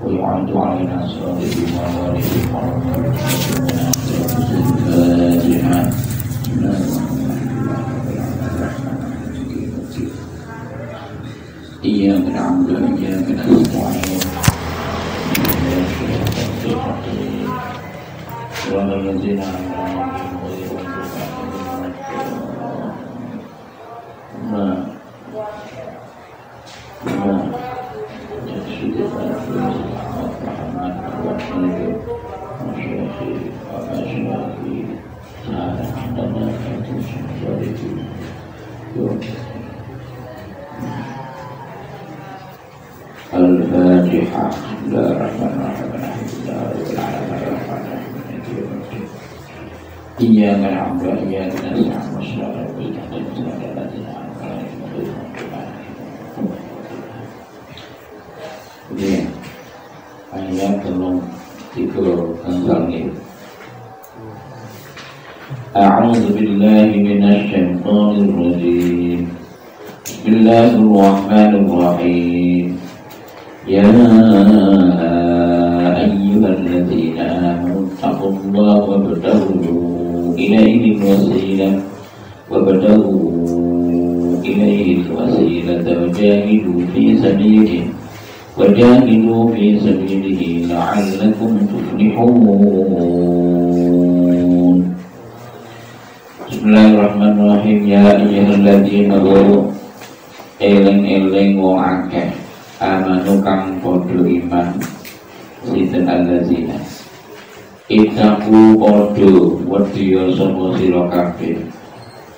ويعد علينا صالحين ووالدين إياك نعبد وإياك نستعين صراط الذين أنعمت عليهم غير المغضوب الفاتحة. بسم الله الرحمن الرحيم. الحمد لله رب العالمين الرحمن الرحيم مالك يوم الدين. إياك نعبد وإياك نستعين والصراط المستقيم صراط الذين أنعمت عليهم غير المغضوب عليهم. Ayat 33 A'udzu billahi minasy syaithanir rajim. Bismillahirrahmanirrahim. Ya ayyuhalladzina amanu taqullaha wabtaghu ilaihi wasilah wajahidu fi sabilihi la'allakum tuflihun. Bismillahirrahmanirrahim. Ya ayyuhalladzina eling wong akeh amanu kang padha iman sinten alladzina ittaqu padha wedya sapa sira kabeh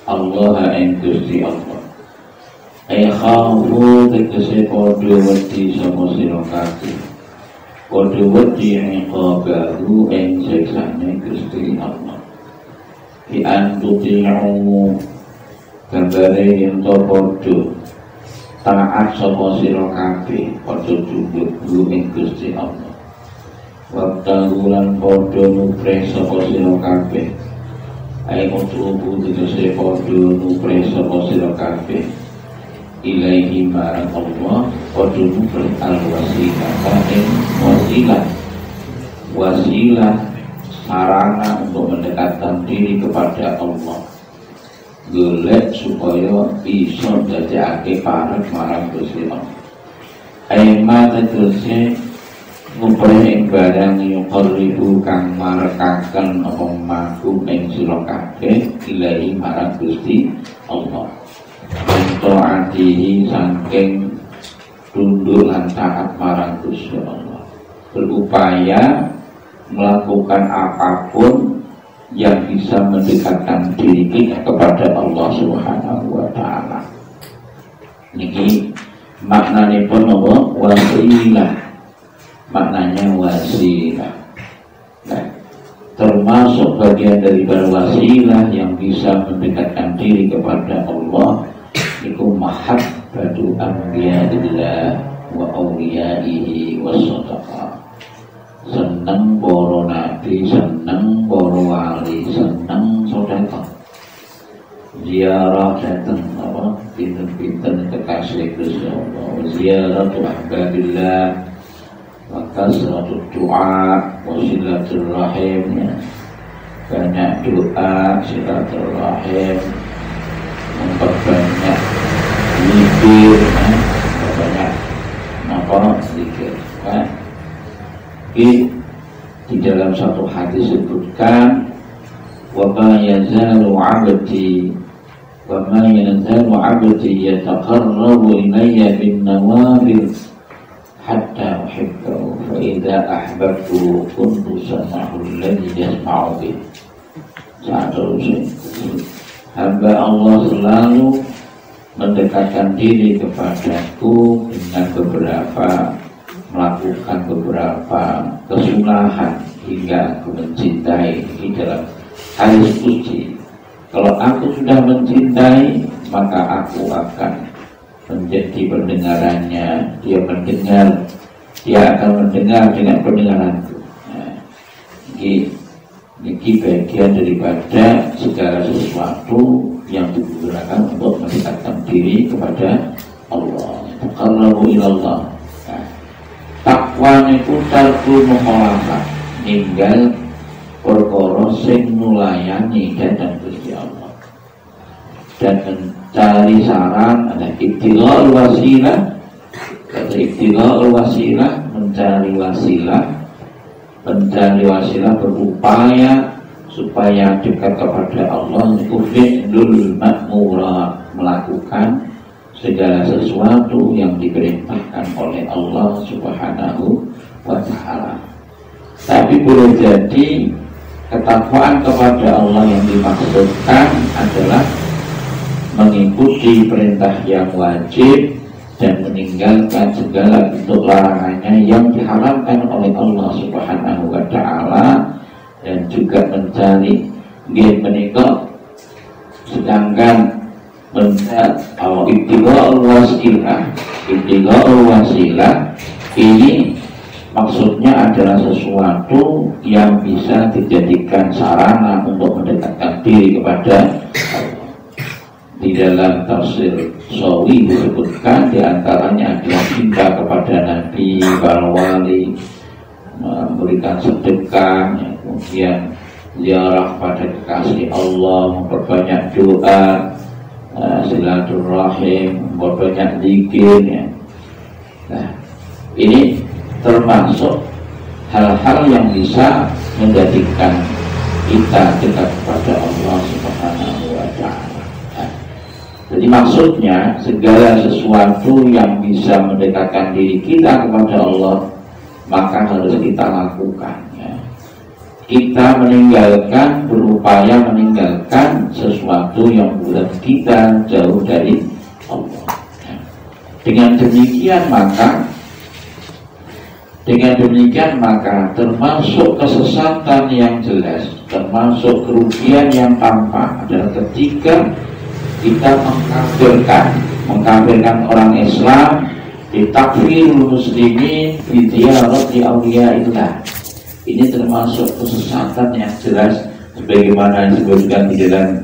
Allah ing Gusti Allah. Khafu tegese padha wedi sapa sira kabeh padha wedi iqabahu ing siksane Gusti Allah. Bi antuti'u gambare yen to padha taat sapa sira kabeh padha tunduk ing Gusti Allah. Wabtahulan padha nupreh sapa sira kabeh ayo tubuh tegese padha nupreh sapa sira kabeh ilaihi marang Allah padha nupreh wasilah sarana untuk mendekatkan diri kepada Allah, golek supaya bisa dadekake parek marang Gusti Allah. Aima tegese ngumpulih ing barang yuqarribu kang marekaken apa maku ing sira kabeh ilahi marang Gusti Allah. Ento adihi saking tunduk lan taat marang Gusti Allah. Berupaya melakukan apapun yang bisa mendekatkan diri kita kepada Allah Subhanahu wa taala. Niki maknanya pun apa? Wasilah. Maknanya wasilah. Nah, termasuk bagian daripada wasilah yang bisa mendekatkan diri kepada Allah itu mahabbatu anbiya'illah wa awliyaihi wa sadaqah. Seneng para nabi, seneng para wali, seneng sedekah. Ziarah datang apa? Pinten-pinten kekasih Gusti Allah. Ziarah ahbabillah wa kasratul du'a wa silaturrahim. Banyak doa, silaturrahim, memperbanyak zikir, banyak apa zikir. Di dalam satu hadis sebutkan wa ma yazalu 'abdi yataqarrabu ilayya bin nawafil hatta uhibbahu wa idza ahbabtu kuntu sam'ahu alladhi yasma'u bih. Seterusnya, hamba Allah selalu mendekatkan diri kepadaku dengan melakukan beberapa kesunahan hingga aku mencintai di dalam hadis qudsi. Kalau aku sudah mencintai, maka aku akan menjadi pendengarannya. Dia mendengar, dia akan mendengar dengan pendengaranku. Nah, ini bagian daripada segala sesuatu yang digunakan untuk mendekatkan diri kepada Allah. Taqarrabu ilallah. Nah, takwa niku tarku mukhalafah, ninggal perkara sing nulayani datang Gusti Allah dan mencari saran. Ada ibtigha'ul wasilah, kata ibtigha'ul wasilah, mencari wasilah berupaya supaya dekat kepada Allah. Fi'lul ma'murat, melakukan segala sesuatu yang diperintahkan oleh Allah Subhanahu wa ta'ala. Tapi boleh jadi ketakwaan kepada Allah yang dimaksudkan adalah mengikuti perintah yang wajib dan meninggalkan segala bentuk larangannya yang diharamkan oleh Allah Subhanahu wa ta'ala, dan juga mencari menikah. Sedangkan ibtigha'ul wasilah ini maksudnya adalah sesuatu yang bisa dijadikan sarana untuk mendekatkan diri kepada Allah. Di dalam tafsir Sawi disebutkan diantaranya adalah cinta kepada Nabi, para wali, memberikan sedekah, kemudian ziarah pada kekasih Allah, memperbanyak doa, silaturahim, memperbanyak zikir. Nah, ini termasuk hal-hal yang bisa menjadikan kita dekat kepada Allah Subhanahu wa ta'ala. Jadi maksudnya segala sesuatu yang bisa mendekatkan diri kita kepada Allah, maka harus kita lakukan. Kita berupaya meninggalkan sesuatu yang membuat kita jauh dari Allah. Dengan demikian maka termasuk kesesatan yang jelas, termasuk kerugian yang tampak adalah ketika kita mengkafirkan orang Islam, ditakfirul muslimin bi ziyarati awliyaillah. Ini termasuk kesesatan yang jelas, sebagaimana disebutkan di dalam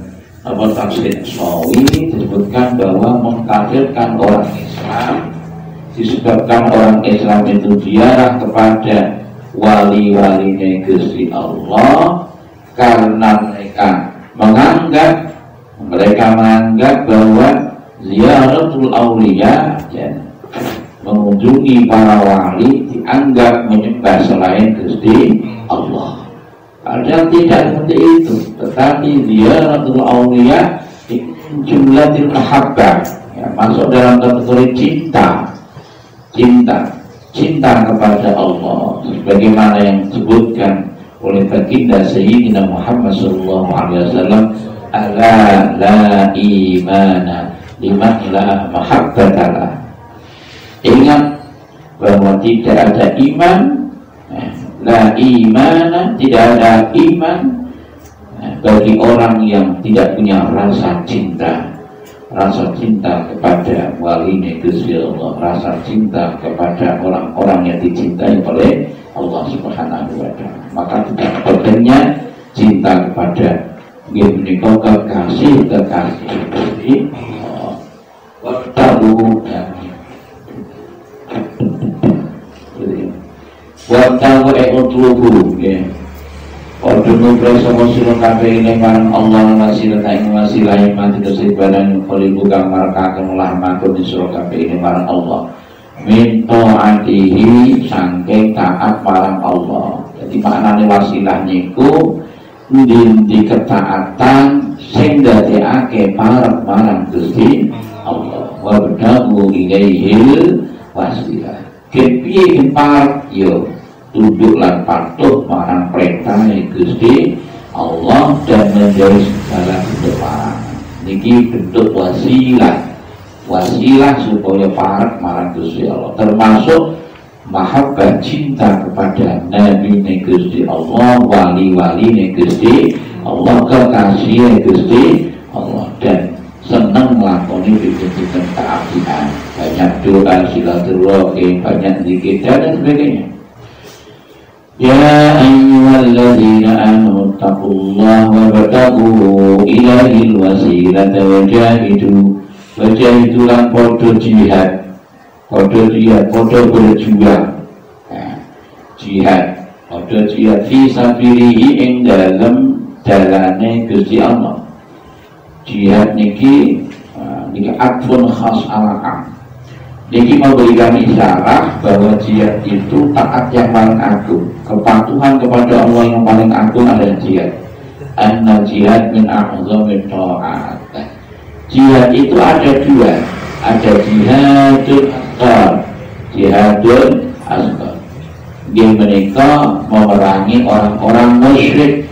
tafsir Sawi, disebutkan bahwa mengkafirkan orang Islam disebabkan orang Islam itu ziarah kepada wali-wali Gusti Allah karena mereka menganggap bahwa ziyaratul auliya, mengunjungi para wali, dianggap menyembah selain Gusti Allah. Padahal tidak seperti itu, tetapi ziyaratul auliya jumlatil mahabbah, masuk dalam kategori cinta kepada Allah, sebagaimana yang disebutkan oleh baginda Sayyidina Muhammad sallallahu alaihi wasallam, ala la imana liman la mahabbatalah. Ingat bahwa tidak ada iman, la imana, tidak ada iman bagi orang yang tidak punya rasa cinta kepada wali Gusti Allah, rasa cinta kepada orang-orang yang dicintai oleh Allah Subhanahu wa ta'ala. Maka tidak pentingnya cinta kepada kekasih Gusti Allah. Watahu utlubu, Ordu nubrah sama sila kabeh ini marang Allah wasilah ing wasilah iman dikasih badan kholibu kang marakaken ulah makun sila kabeh ini marang Allah min ta'atihi, saking taat marang Allah. Jadi maknane wasilah niku ndi ketaatan sing dadekake marang Gusti Allah. Wa badahu ilaihil wasilah. Kepiye parek yo tunduk lan patuh marang perintah Gusti Allah dan menjauhi segala bentuk larangan. Niki bentuk wasilah supaya parek marang Gusti Allah, termasuk mahabbah cinta kepada Nabi Gusti Allah, wali-wali Gusti Allah, kekasih Gusti Allah, dan senang melakoni bikin-bikin keabdian, banyak doa, silaturahmi, banyak zikir dan sebagainya. Ya ayyuhalladzina amanu taqullaha wabtaghu ilaihil wasilata wajahidu lan podo jihad, podo berjuang, jihad fi sabilihi ing dalam dalane Gusti Allah. Jihad niki atfun khas ala-am. Niki memberikan isyarat bahwa jihad itu taat yang paling agung, kepatuhan kepada Allah yang paling agung adalah jihad. Anna jihad min a'zamit ta'at. Jihad itu ada dua, ada jihadul asghar, jihadul asghar. Dia mereka memerangi orang-orang musyrik,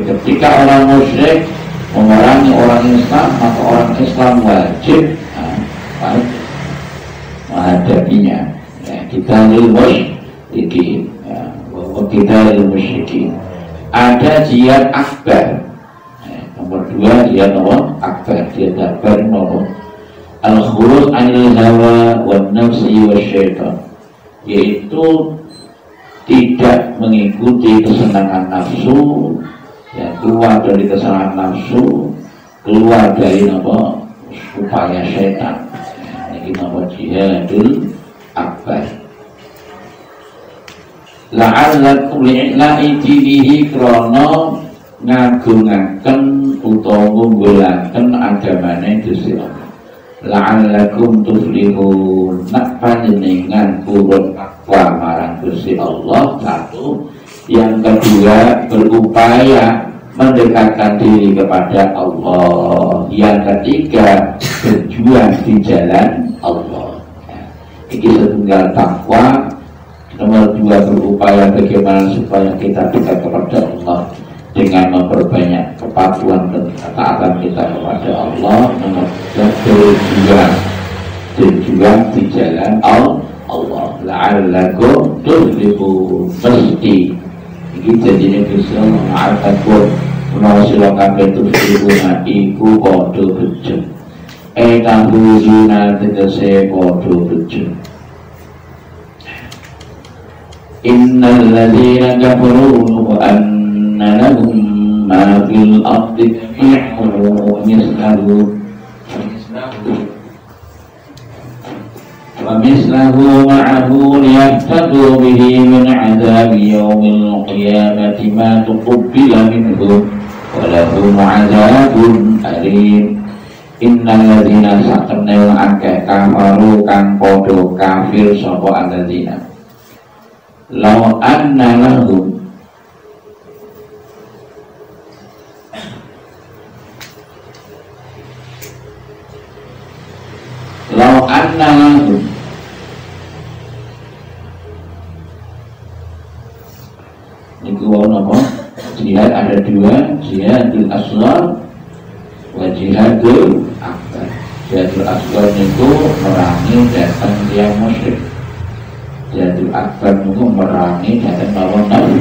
Ketika orang musyrik memerangi orang Islam, maka orang Islam wajib menghadapinya. Kita musyrikin. Ada jihad akbar. Nomor dua jihad akbar. Jihad akbar nomor al-khuruj anil hawa wan nafsi wasyaitan, yaitu tidak mengikuti kesenangan nafsu, keluar dari kesenangan nafsu, keluar dari upaya syaitan. Ini nama jihadul akbar. La'allakum li'la'idihi krono ngagungaken utawa ngunggulaken agamane Gusti Allah. La'allakum tuflihun, nak panjenengan purun takwa marang Gusti Allah. Satu. Yang kedua, berupaya mendekatkan diri kepada Allah. Yang ketiga, berjuang di jalan Allah. Ini setunggal takwa. Nomor dua, berupaya bagaimana supaya kita dekat kepada Allah dengan memperbanyak kepatuhan dan ketaatan kita kepada Allah. Nomor tiga, berjuang di jalan Allah. La'allakum tuflihun, mesti iki jadinya bisa mengatakan menawa silakan tuflihun iku padha bejo. Tahuzuna tegese padha bejo. Innal ladzina kafaru wa anna lahum ma fil ardi mislahu ma'ahu liyaftadu bihi min 'adzabi yaumil qiyamati ma tuqabbala minhum wa lahum 'adzabun alim. Innal ladzina sakene akeh kafaru kang padha kafir sapa alladzina law anna lahum niku apa? Jihad ada dua, jihadul asghar wa jihadul akbar. Jihadul asghar niku merangi datang yang musyrik. Jihadul akbar niku merangi datang lawan nafsu.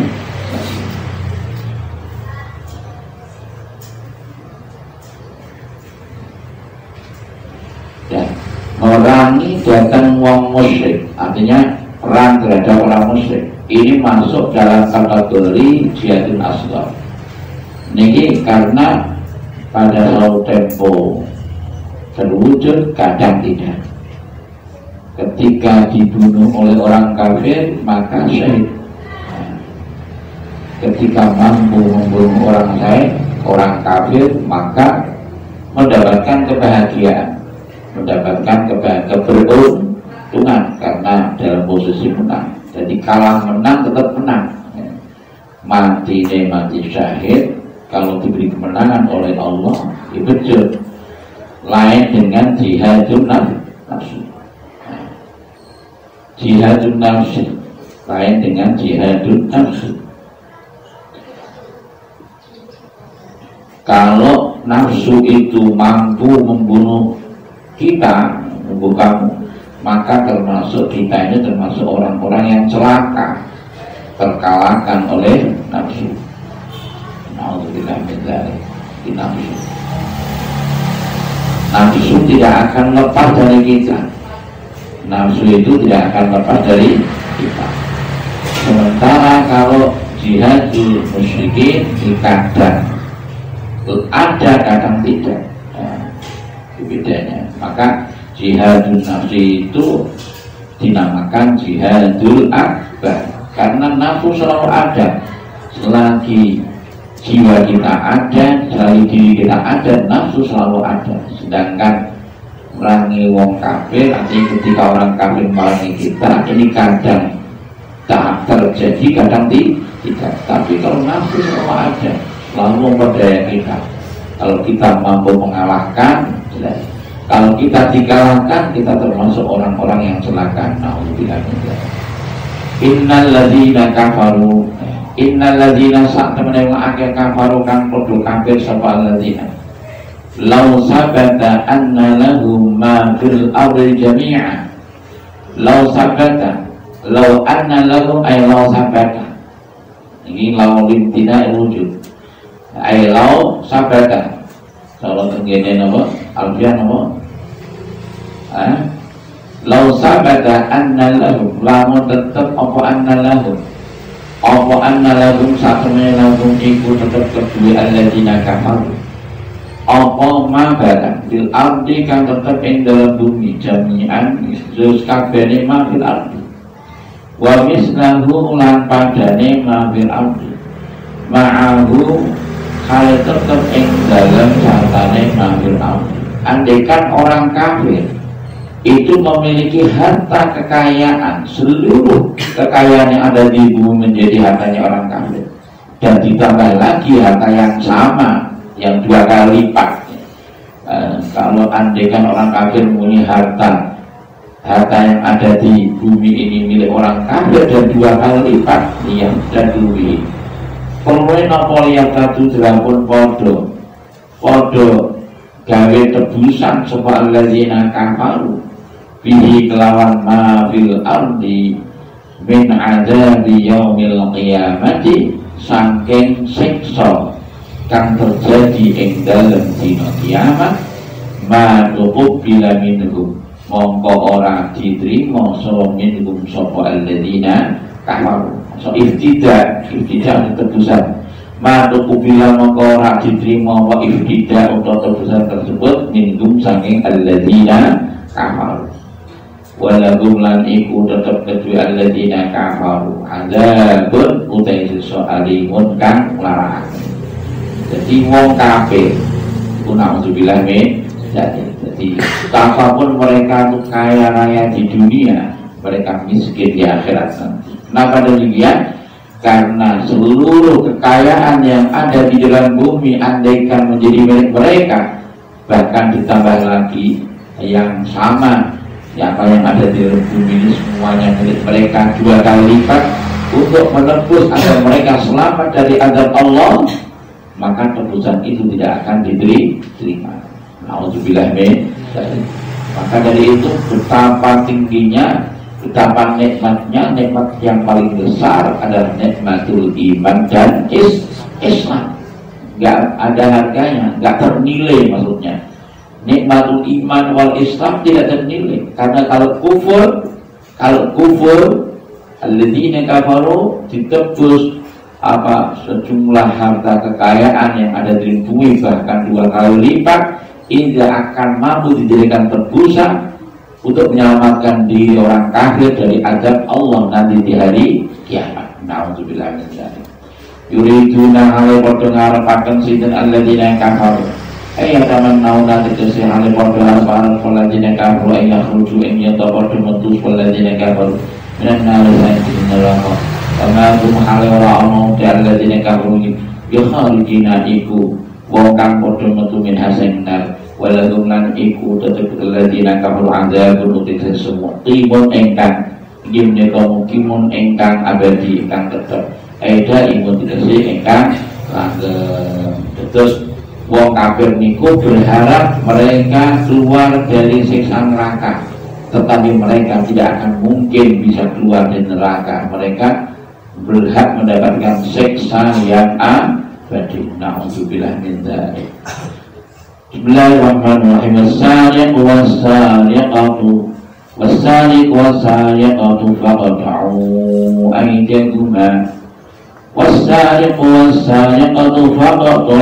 Merangi datang wong musyrik, artinya perang terhadap orang musyrik. Ini masuk dalam kategori jihadul asghar. Niki karena pada suatu tempo terwujud, kadang tidak. Ketika dibunuh oleh orang kafir maka syahid. Ketika mampu membunuh orang kafir maka mendapatkan kebahagiaan, mendapatkan keberuntungan karena dalam posisi menang. Jadi kalah menang tetap menang. Mati syahid kalau diberi kemenangan oleh Allah itu lain dengan jihadun nafsu. Jihadun nafsu lain dengan jihadun nafsu. Kalau nafsu itu mampu membunuh kita, membunuh kamu, maka termasuk kita ini termasuk orang-orang yang celaka, terkalahkan oleh nafsu. Nauzubillah min dzalik. Nafsu. Nafsu tidak akan lepas dari kita. Nafsu itu tidak akan lepas dari kita. Sementara kalau jihadul musyrikin kadang ada, kadang tidak. Bedanya. Maka jihadul nafsi itu dinamakan jihadul akbar, karena nafsu selalu ada. Selagi jiwa kita ada, selagi diri kita ada, nafsu selalu ada. Sedangkan merangi wong kafir, artinya ketika orang kafir merangi kita, ini kadang tak terjadi, kadang tidak. Tapi kalau nafsu selalu ada, selalu memperdaya kita. Kalau kita mampu mengalahkan, jelas. Kalau kita dikalahkan, kita termasuk orang-orang yang celaka. Nauzubillah min dzalik. Innal ladzina kafaru, innal ladzina sa'tamana wa akal kafaru kang padha kafir sapa ladzina. Law sabata anna lahum ma fil ardi jami'a. Law sabata, law anna lahum ay law sabata. Ini law limtina wujud. Ay law sabata. Kalau tenggene napa? Alfian napa? Lau sabata anna lahum, lamun tetep apa anna lahum, apa anna lahum satemene lahum iku tetep kedue alladzina kafaru. Apa mabara fil ardi kan tetep ing dalam bumi jami'an terus kabehane ma fil ardi. Wa mislahu lan padane ma fil ardi. Ma'ahu hal tetep ing dalam sartane ma fil ardi. Andaikan orang kafir itu memiliki harta kekayaan, seluruh kekayaan yang ada di bumi menjadi hartanya orang kafir, dan ditambah lagi harta yang sama, yang 2 kali lipat. Kalau andaikan orang kafir mempunyai harta yang ada di bumi ini milik orang kafir dan 2 kali lipat, iya, dan duwi. Kemudian apa yang satu pun podo gawe tebusan sapa alladzina kafaru bihi kelawan ma fil ardi min adzabi yaumil qiyamati, saking siksa kang terjadi ing dalem dina kiamat, ma tuqbila minhum mongko ora diterima sapa minhum sapa alladzina kafaru. So ibtidak tebusan ma tuqbila mongko ora diterima wa ibtidak untuk tebusan tersebut minhum saking alladzina kafaru. Walagum lan iku tetep kedue alladzina kafaru adzabun utai soalimun kang larang. Jadi wong kafir iku nauzubillah min dzalik. Jadi apapun mereka tuh kaya raya di dunia, mereka miskin di akhirat nanti. Kenapa demikian? Karena seluruh kekayaan yang ada di dalam bumi andaikan menjadi milik mereka, bahkan ditambah lagi yang sama, apa yang ada di bumi ini semuanya milik mereka 2 kali lipat, untuk menebus agar mereka selamat dari azab Allah, maka tebusan itu tidak akan diterima. Nauzubillah min dzalik. Maka dari itu betapa tingginya, betapa nikmatnya, nikmat yang paling besar adalah nikmatul iman dan Islam. Gak ada harganya, gak ternilai maksudnya. Nikmatul iman wal Islam tidak ternilai, karena kalau kufur alladzina kafaru ditebus sejumlah harta kekayaan yang ada di bumi bahkan 2 kali lipat, tidak akan mampu dijadikan tebusan untuk menyelamatkan diri orang kafir dari azab Allah nanti di hari kiamat. Nauzubillah min dzalik. Yuriduna hale padha ngarepaken sinten alladzina kafaru. Teman nauna tegese hale padha ngarepaken alladzina kafaru ya khruju in yatawaddu mutus alladzina kafaru minan nar sayyidina neraka. Karena hum hale ora ono alladzina kafaru ya kharijina iku wong kang padha metu min hasannar walahum lan iku tetep alladzina kafaru adzabun utikse semua timun engkang inggih menika mukimun ingkang abadi ingkang tetep aida imun tegese ingkang langgeng. Terus wong kafir niku berharap mereka keluar dari siksa neraka, tetapi mereka tidak akan mungkin bisa keluar dari neraka. Mereka berhak mendapatkan siksa yang abadi. Na'udzubillah min dzalik. Bismillahirrahmanirrahim. As-sariqu was-sariqatu was-sariqu was-sariqatu faqta'u aydiyahuma was-sariqu was-sariqatu faqta'u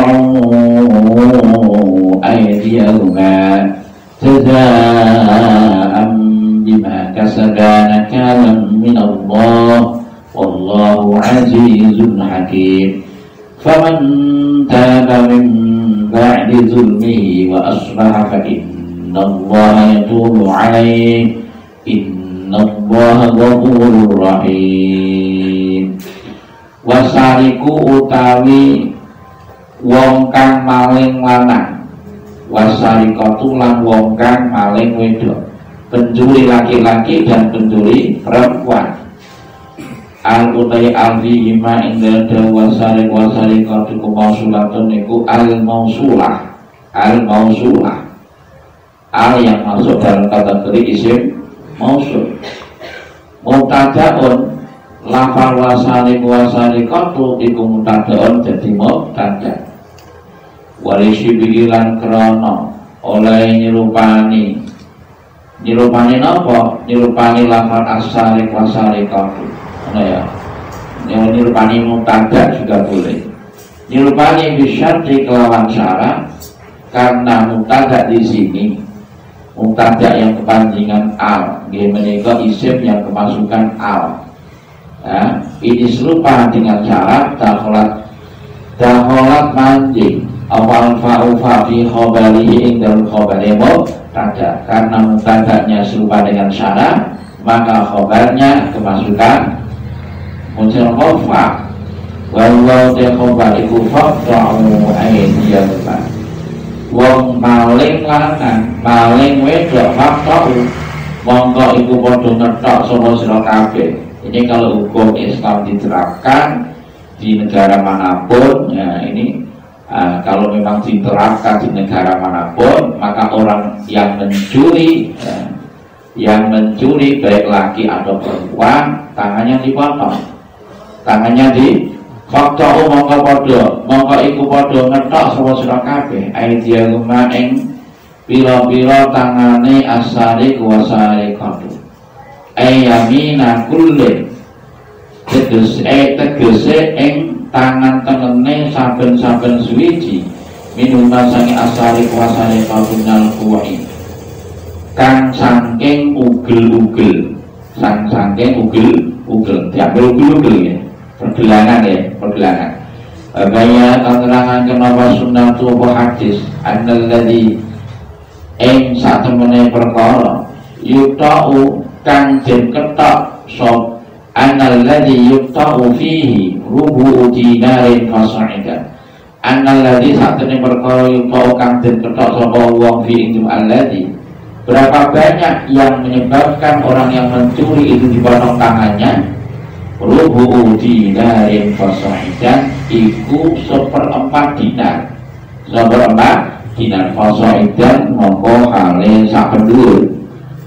aydiyahuma jazaa'an bima kasaba nakalan min Allah wallahu 'azizun hakim. Faman taba min ba'di zulmihi wa aslaha fa innallaha yatubu 'alaihi innallaha ghafurur rahim. Wasariku utawi wong kang maling lanang, wasarikatu lan wong kang maling wedok, pencuri laki-laki dan pencuri perempuan. Al utai alfi hima ingdal da wasarik wasarikatu kumausulatun niku al mausulah al yang masuk dalam kategori isim mausul. Mubtadaun lafal wasarikatu iku mubtadaun dadi mubtada. Walisi bikilan krono oleh nyerupani napa? Nyerupani lafal asarik wasarikatu. Ya, yang nirupani mubtada juga boleh. Nirupani bisyarti kelawan syarat, karena mubtada di sini mubtada yang kepanjangan al, menika isim yang kemasukan al. Ya, ini serupa dengan syarat dakholat manjing awal fa'ufa fi khobarihi ing dalam khobari mubtada. Karena mubtadanya serupa dengan syarat, maka khobarnya kemasukan muncul khofa. Wallahu ta'ala iku fa'u aydiyahuma. Wong maling lanang maling wedok fa'u mongko iku padha ngetok sapa sira kabeh. Ini kalau hukum Islam diterapkan di negara manapun, ya ini kalau memang diterapkan di negara manapun, maka orang yang mencuri baik laki atau perempuan, tangannya dipotong, tangannya di fakta mongko iku padha ngetok sapa sira kabeh aydiyahuma ing pira-pira tangane asari kuwasari kadu ayamina kullin tegese ing tangan tengene saben-saben suwiji minumna sangi asari kuwasari kadu nal kuwi kang saking ugel-ugel diambil ugel-ugel ya, pergelangan. Bagaya keterangan kenapa sunnah tubuh hadis annalladzi ing satemene perkara yuta'u kang den ketok sop annalladzi yuta'u fihi rubu dinarin fasaidan. Annalladzi satemene perkara yuta'u kang den ketok sapa wong fi ing alladzi, berapa banyak yang menyebabkan orang yang mencuri itu dipotong tangannya? Rubu dinarin fasaidan iku 1/4 dinar. 1/4 dinar fasaidan mongko hale sak pendhuwur.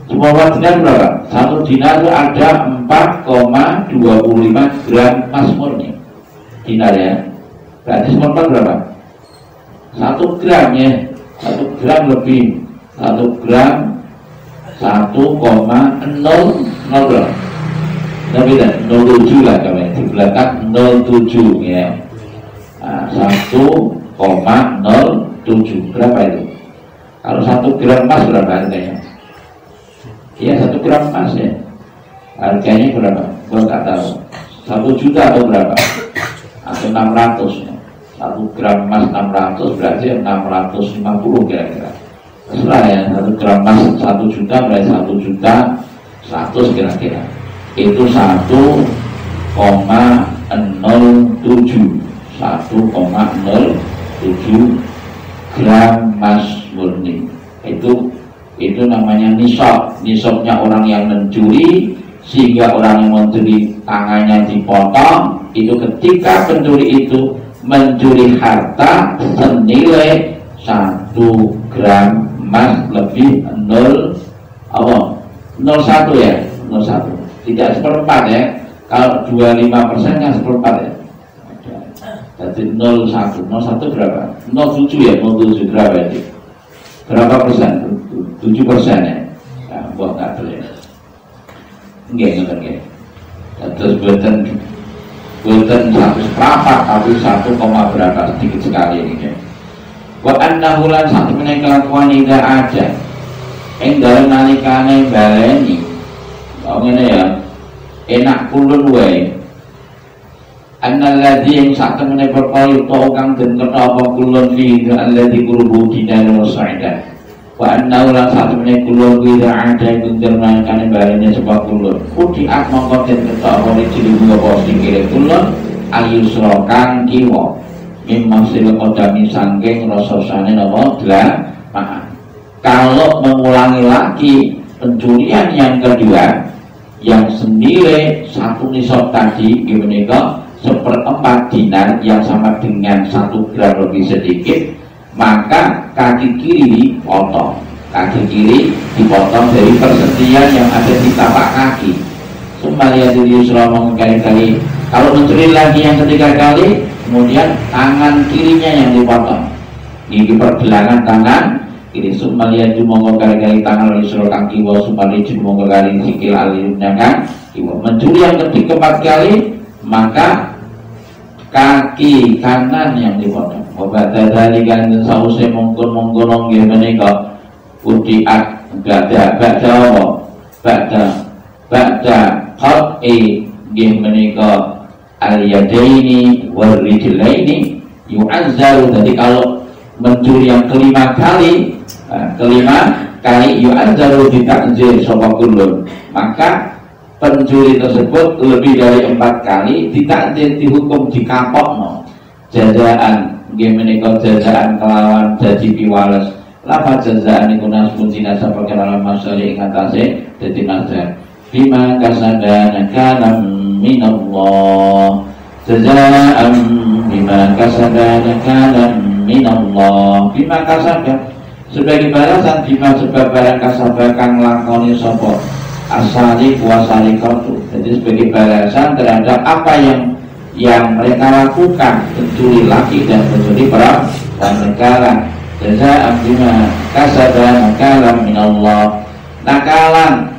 Cuma dinar berapa? 1 dinar itu ada 4,25 gram emas murni. Dinar ya. Berarti 1/4 berapa? 1 gram ya. 1 gram lebih. 1 gram 1,00 tapi tidak 07 lah kami di belakang 07 ya. Nah, 1,07 berapa itu? Kalau 1 gram emas berapa harganya? Iya 1 gram emas ya. Harganya berapa? Gua nggak tahu. 1 juta atau berapa? Atau 600 ya. 1 gram emas 600 berarti 650 kira-kira. Terserah ya, 1 gram emas 1 juta berarti 1 juta 100 kira-kira. Itu 1,07 gram emas murni. Itu namanya nisab. Nisabnya orang yang mencuri sehingga orang yang mencuri tangannya dipotong, itu ketika pencuri itu mencuri harta senilai 1 gram emas lebih 01 ya, 01, tidak seperempat ya. Kalau 25% kan seperempat ya. Jadi 01 berapa? 07 ya, 07 berapa ya? Berapa persen? 7% ya. Nah, buat nggak boleh. Enggak. Terus buatan 100 perapat, tapi 1, berapa sedikit sekali ini. Wa annahu lan satu kelakuan tidak ada. Dalam nalikane baleni. Oh ngene ya. Enak kulun wae. Annalladzi yang sak temene perkara kang den ketha apa kulun fi alladzi qulubu dinar wa sa'idah. Wa annahu lan sak temene kulun tidak ada iku dermankane baleni sebab kulun. Kudiat mongko den ketha apa ciri apa sikile kulun ayusra kang kiwa. Memang sila kodami sangking rasa-rasanya nama maaf. Kalau mengulangi lagi pencurian yang kedua yang senilai 1 nisab tadi, gimana 1/4 dinar yang sama dengan 1 gram lebih sedikit, maka kaki kiri dipotong. Kaki kiri dipotong dari persendian yang ada di tapak kaki. Sumaliya diri Yusra mengkali-kali. Kalau mencuri lagi yang ketiga kali, kemudian tangan kirinya yang dipotong. Ini pergelangan tangan kiri. Sumaliya mongko kali-kali tangan Yusra kang kiwa, sumaliya mongko kali sikil aliyunnya kan kiwa. Mencuri yang keempat kali, maka kaki kanan yang dipotong. Obata dari kan sause mongkon nggih menika udiat ba'da qat'i nggih menika al-yadaini war-rijlaini yu'azzaru. Jadi kalau mencuri yang kelima kali yu'azzaru ditakzir sapa kulun, maka pencuri tersebut lebih dari 4 kali ditakzir, dihukum dikapokno jazaan nggih menika jazaan kelawan jadi piwales. Lafaz jazaan iku nasbun dinasa perkara masalah ing atase dadi nazar bima kasabana kana minallah, jazaan bima kasabana kana minallah, bima kasabana sebagai balasan bima sebab barang kasabah kang lakoni sapa asali kuasali kartu. Jadi sebagai balasan terhadap apa yang mereka lakukan, pencuri laki dan pencuri perempuan negara. Jaza'an bima kasabah nakalan minallah, nakalan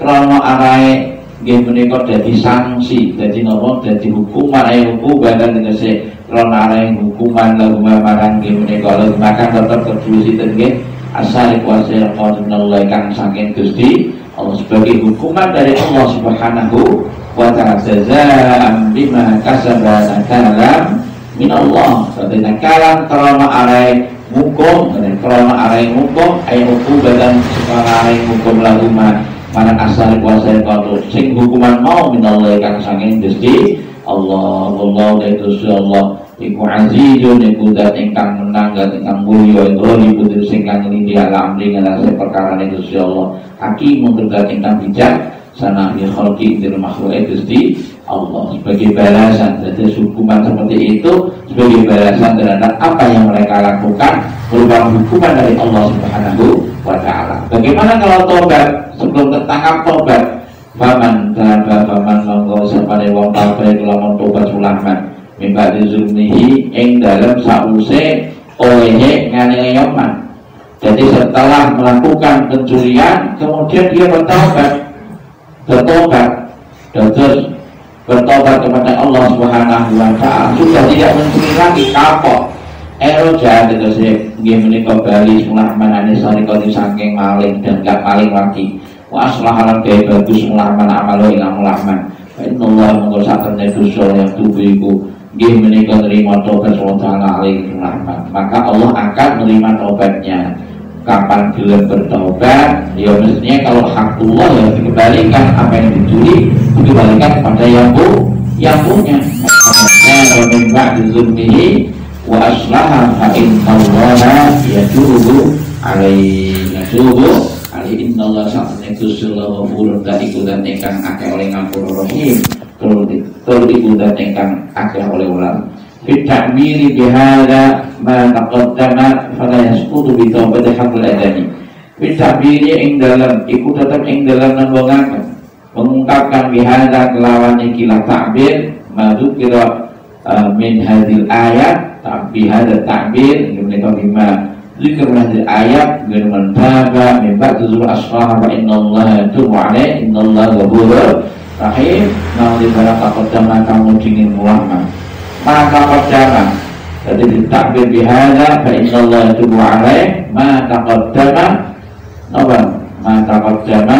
krono arae nggih menika dadi sanksi, dadi napa, dadi hukuman hukuman tegese krono arae hukuman lagu marang nggih menika lagu makan tetep kedue sinten nggih asal kuasa Allah kang saking Gusti Allah sebagai hukuman dari Allah Subhanahu wa ta'ala. Jaza'an bima kasabah nakalan minallah, dadi nakalan krono arae hukum, krono arahe hukum ayo hukum sekarang arahe hukum lagu mana asal kuasa kalau sing hukuman mau minallah kang saking Gusti Allah. Allah itu Allah iku azizun iku dat ingkang menang dan ingkang mulya iku ibu sing kang nglindi alam ing ngarase perkara Gusti Allah. Hakim dat ingkang bijak sana bi khalqi dir makhluk Gusti Allah sebagai balasan. Jadi hukuman seperti itu sebagai balasan terhadap apa yang mereka lakukan berupa hukuman dari Allah Subhanahu wa ta'ala. Bagaimana kalau tobat sebelum tertangkap tobat? Faman monggo sapane wong kafir lamun tobat sulaman mimba dizulmihi ing dalam sause olehe nganeyoman. Jadi setelah melakukan pencurian kemudian dia bertobat kepada Allah Subhanahu wa ta'ala, sudah tidak mencuri lagi, kapok eroja tegese nggih menika bali sulahmanane sarika saking maling dan gak maling lagi. Wa aslahalan gawe bagus sulahman amalo ing amulahman. Innallaha monggo sakjane dosa yang tubuh iku nggih menika nerima tobat Allah alaihi sulahman. Maka Allah akan menerima tobatnya. Kapan gelem bertobat, ya mestinya kalau hakullah ya dikembalikan, apa yang dicuri dikembalikan kepada yang punya. Makanya minta dizulmihi wa aslaha fa innallaha yatubu alaihi innallaha sa'atne Gusti Allah ghafurun dan iku dan ingkang akeh oleh ngapura rahim tur iku dan ingkang akeh oleh ulang fi ta'miri bihadza ma taqaddama fala yasqutu bi tawbati haqqil adami fi ta'miri ing dalam iku tetep ing dalam nembongaken mengungkapkan bihadza kelawan iki la ta'bir madu kira min hadil ayat bihadza ta'bir menika bima zikr hadil ayat dengan taba min ba'dzul asfah wa innallaha yatubu alaihi innallaha ghafurur rahim. Nah di dalam taqaddama kamu dingin ulama maka taqaddama jadi ditakbir bihadza fa innallaha yatubu alaihi ma taqaddama apa ma taqaddama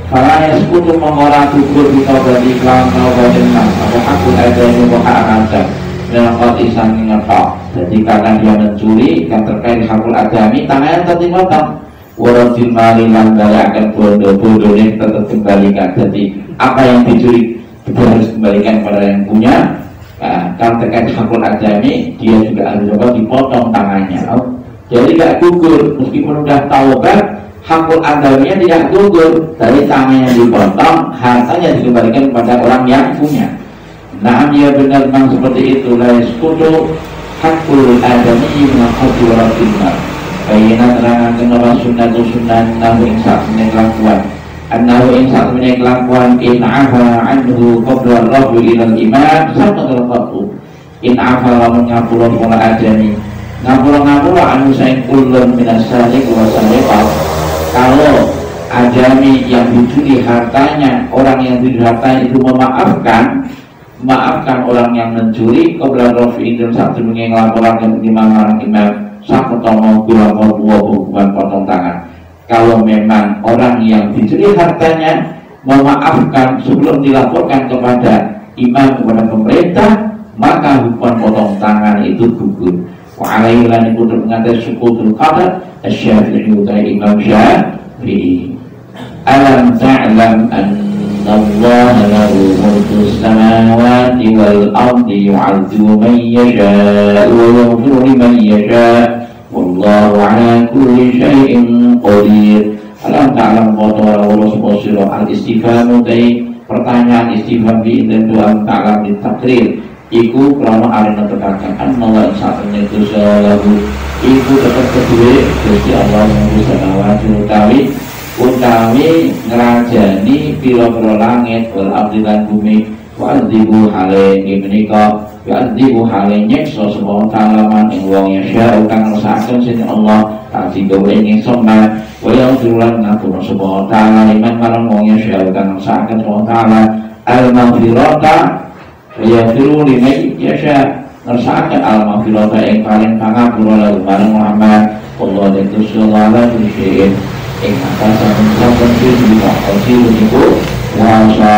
fala yasqutu mengora gugur kita bagi kelawan taubatin mas apa aku ada yang muha'akan dan qati sanging apa. Jadi karena dia mencuri yang terkait hakul adami tangannya tadi motong waradil mali lan akan bodoh-bodohnya tetap kembalikan. Jadi apa yang dicuri itu harus kembalikan kepada yang punya. Nah, kalau terkait hakul adami dia juga harus coba dipotong tangannya. Jadi tidak gugur meskipun sudah taubat hakul adaminya tidak gugur dari tangannya dipotong hartanya dikembalikan kepada orang yang punya. Nah dia benar memang seperti itu la yasqutu hakul adami min haqi waratil mal. Bayina terangkan bahwa sunnah nahu insaf menekelakuan annahu insaf menekelakuan in afa anhu qabla ar-raf'i ila al-imam sama terqatu in afa lamun ngapura pola adami ngapura anu saing kulun minasalik wa saliqat. Kalau adami yang dicuri hartanya orang yang dicuri hartanya itu memaafkan orang yang mencuri qabla ar-raf'i dan saat mengelaporan ke imam sakotomo bilapor hukuman potong tangan. Kalau memang orang yang dicuri hartanya memaafkan sebelum dilaporkan kepada imam kepada pemerintah maka hukuman potong tangan itu gugur. Wa alaihi lan iku mengatai sukutul qadar asy-Syafi'i utai Imam Syafi'i. Alam ta'lam Allah lahu mulkus samawati wal ardi yu'adzu man yasha' wa yaghfiru liman yasha' wallahu ala kulli syai'in qadir. Alam ta'lam qadara wa subhanahu al-istifhamu tay pertanyaan istifham bi dan doa ta'lam ditakrir iku krana arena tekakan Allah satene Gusti lahu iku tetep kedue Gusti Allah mulkus samawati utawi ngerajani pira-pira langit wal ardi lan bumi wa adzibu hale menika wa adzibu hale nyekso sapa taala ing wong yasya kang ngersakaken sing Allah kanthi gawe ing somat wa yaudulan ngapura sapa taala iman marang wong yasya kang ngersakaken sapa taala al maghfirata wa yaghfiru liman yasya ngersakaken al maghfirata ing paling pangapura lan marang Muhammad Allah itu sallallahu alaihi ing atasan sampun sing dikosi niku wasa.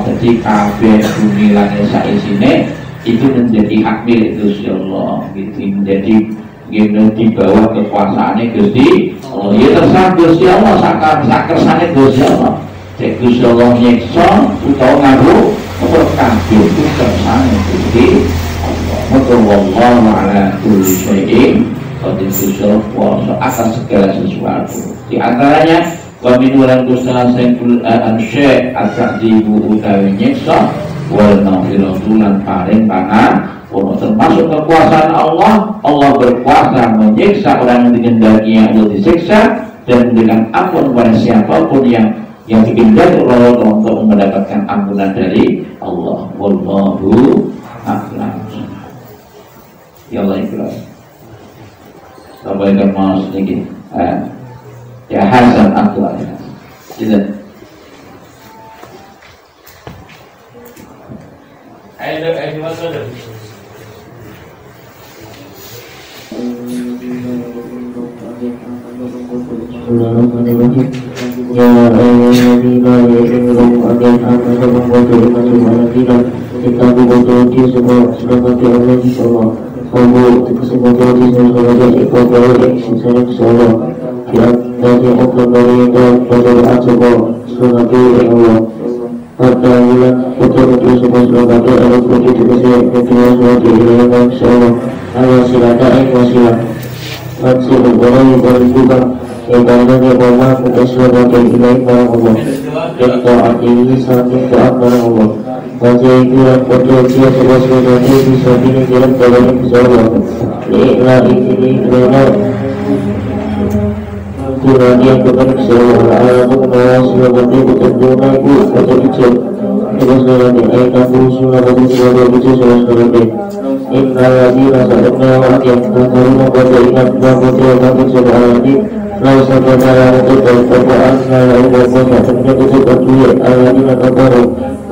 Jadi kabeh bumi lan saisine itu menjadi hak milik Gusti Allah gitu, menjadi di bawah kekuasaane Gusti Allah. Ya terserah Gusti Allah sakersane Gusti Allah. Cek Gusti Allah nyekso utawa ngaruh apa kabeh itu kersane Gusti Allah. Maka wallahu ala kulli syai'in qadir. Kuasa atas segala sesuatu. Di antaranya peminulan dosa sayyidul syekh at-ta'dibu utawi nyeksa wal maghfiratu lan paring pangampun. Termasuk kekuasaan Allah. Allah berkuasa menyiksa orang yang dikehendaki yang Allah disiksa dan dengan ampun kepada siapapun yang dikehendaki Allah untuk mendapatkan ampunan dari Allah. Wallahu a'lam. Ya Allah ikhlas. Sampaikan mau sedikit. Ya Hasan Abdullah. Silakan. Ayo masuk. Kamu kesempatan di sekolah ikut yang sincere Solo yang dari oknum dari pada acara sekolah Allah pada bulan betul sekolah ada pergi di sini kedua di Solo Allah silakan wasilah masih orang yang berbuka Ibadah Allah mutasyabatin ilaih Allah. Dan ta'atihi saking ta'abar Allah. Baca itu yang potensi sebuah bisa dini jalan jalan bersama. Li'la ini kerana Kurang yang kebenaran seorang alam mengenal sebagai ketentuan itu pada kecil. Terus dalam ayat aku sunnah bagi sebagai kecil sebagai Inna lagi rasa kenal yang terbaru membaca ingat bahwa Tuhan sebagai alami lalu sampai dalam itu berkata lalu berkata tentunya itu berdua alami maka baru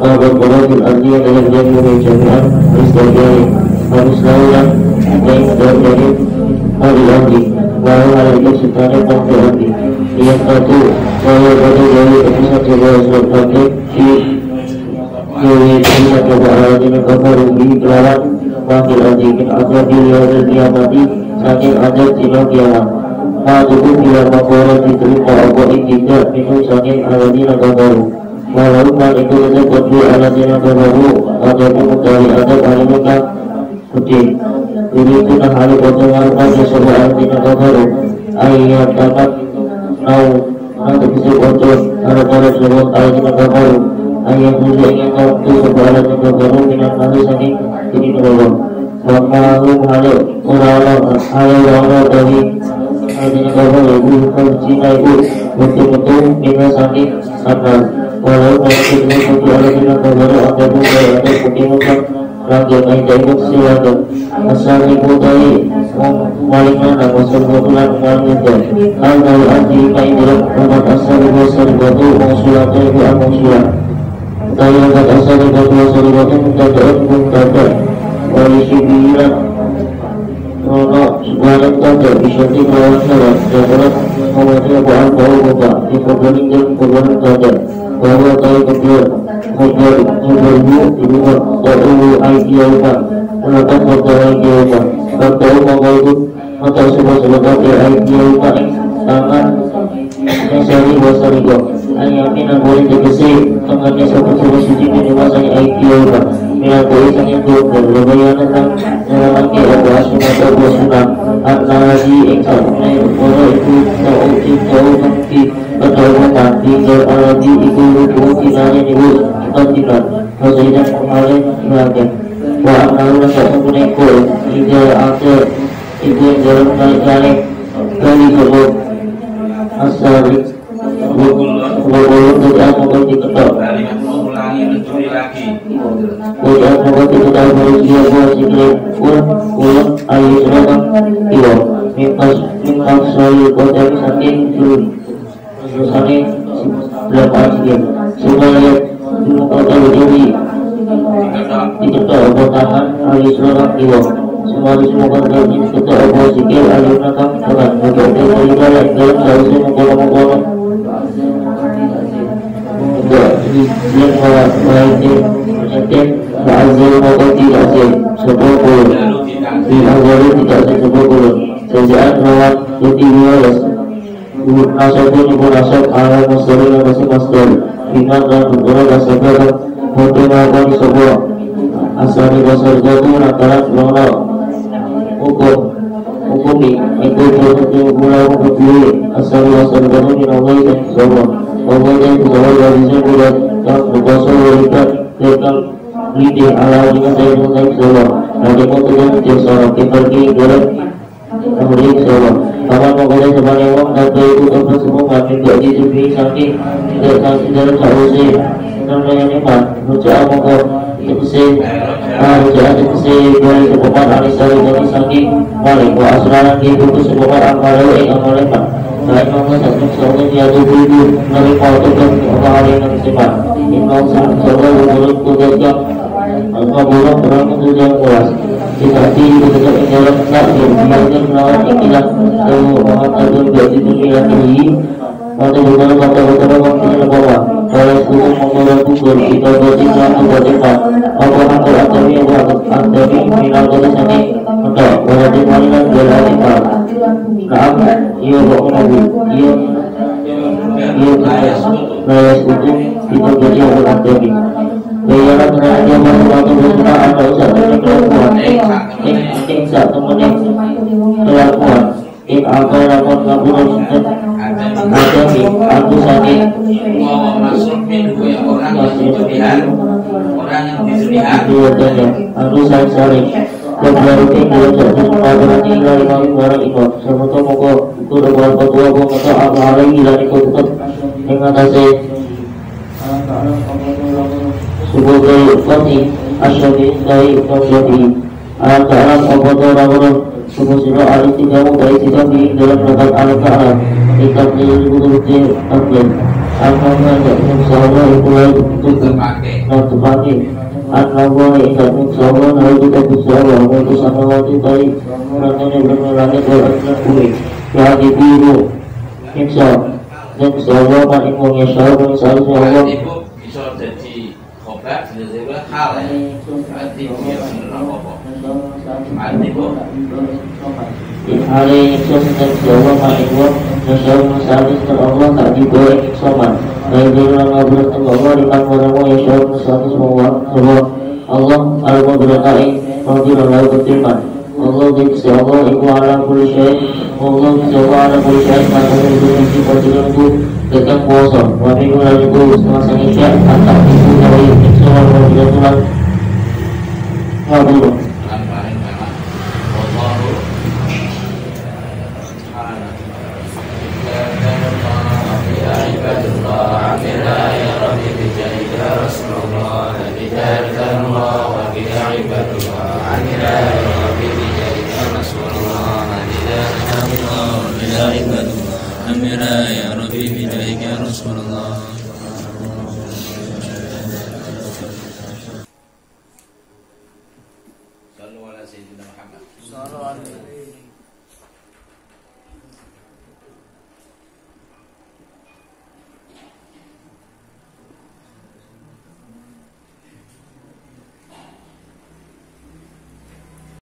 kalau berkata artinya dengan dia mengucapkan istilahnya harus lalu yang dari hari bahwa hal itu sebenarnya berarti yang satu bahwa pada dari keputusan sebuah sebagai di dunia kebahagiaan dengan kabar rugi kelawan wakil ajikin agar dilihat dia mati saking ajar silau kiamat majuku bila makhluk diterima Allah tidak minum saking aladina kabaru walau hal itu saja berdua aladina kabaru ataupun dari adab alimika putih ini kita harus berdengarkan sebuah aladina kabaru ayat dapat nanti bisa bocor ada sebuah aladina kabaru ayat mulia ingin waktu sebuah aladina kabaru minat nanti saking ini menolong maka halo orang dari aladina kabaru bukan Cina itu betul-betul dengan sakit karena walau masih mengikuti aladina kabaru ataupun dari atas putih muka lagi main dari silakan asal ibu tadi malingnya nama sebutulan malingnya hal dari arti main dalam umat asal ibu serbatu mengusulatan ibu amusulah tadi umat asal ibu serbatu mentadaan mentadaan wali syubiran Rono sebuah tanda isyati melawan saran dan memuatnya buah bau buka di perbaling dan perbaling tanda bahwa tahu kedua Mubaru dibuat dari IDIK melakukan perkara IDIK atau membantu atau sebuah sebagai IDIK tangan mencari bahasa rigo ayamin yang boleh dikasih tangannya sebuah suci menewasanya IDIK melakukan sangat dan lebayan tentang melalaki apa sunnah atau sunnah lagi eksa orang itu tahu nanti atau mati lagi itu tinanya dibus tidak maksudnya kemarin lagi wah kalau saya menekul ide ada itu yang dalam naik kali sebut asal boleh tidak mau diketok tidak mau diketok manusia buat sikit ulang air seragam iya mimpas saya kota saking turun saking berapa sikit semuanya kota berdiri diketok obat tangan air seragam iya semua kota diketok obat sikit air seragam tangan obat dari dalam seharusnya mengkolong-kolong yang baiknya menyatakan ba'azal maka tidak sih sebuah kulun di awalnya tidak sih sebuah kulun sejak rawat jadi wilayah nasabun ibu nasab ala masdari dan masih masdar iman dan bergerak nasabah dan melakukan sebuah asali basar jatuh antara lona hukumi itu berhenti mulai berdiri asali basar jatuh dinamai dan sebuah Allah yang bersama dari sebuah yang berbasar walikat dengan lidih ala dengan saya mengenai sebuah dan kemudian tiap pergi gerak kemudian sebuah kawan mengenai sebagai orang dan itu tempat semua kami jadi sepi saking tidak kasih dalam sahusi namanya nikmat rucah monggo dikasih rucah dikasih dari sebuah anisari dari saking balik wa asraran itu sebuah amalau amalemah baik maka satu seorang yang dulu dari waktu dan hari yang sifat imam seorang mulut kudajak al-kaburah orang kudajak kuas dikasih kudajak dalam tak dibiarkan melawan ikilah lalu mengatakan jadi dunia ini pada beberapa kata-kata waktu yang bawah oleh seluruh membawa kubur kita berjika berjika apa hasil adami adami minal tulisannya untuk berarti marilah berarti Naam, ia bawa nabi, ia layas itu kita jadi orang akademi. Bayaran dia masuk bersama anda usah kelakuan, satu menit kelakuan. Apa lakukan kaburan tadi bahwa masuk minhu yang orang yang ditudihan, orang yang ditudihan. Anu saya sari. Kebenaran dia jadi pada tinggal kami barang itu. Semoga moga itu dapat ketua moga apa lagi dari itu tetap mengatasi sebagai kami asyadi dari kami alam obat orang semua alih tidak baik tidak di dalam dapat alam Taala kita betul-betul ambil alhamdulillah insyaallah itu itu terpakai An-Nawawi ingat insyaallah hari kita bersama untuk samawati baik rancangan berlangit wal-akhlak kuih ya dibiru insyaallah man ilmu insyaallah insyaallah bisa jadi khobar jadi hal berarti dia benar apa arti bu hari insyaallah man ilmu insyaallah Allah tak diboleh sama Baiklah Allah Allah dengan orang yang syaitan satu semua Allah al-Mudrakai Radhiyallahu berfirman Allah bisa Allah iku ala kulli syai Allah bisa Allah ala kulli syai maka itu mesti berjilangku dengan kuasa wa minggu lalu itu semasa isya atau itu dari insyaallah tidak tulang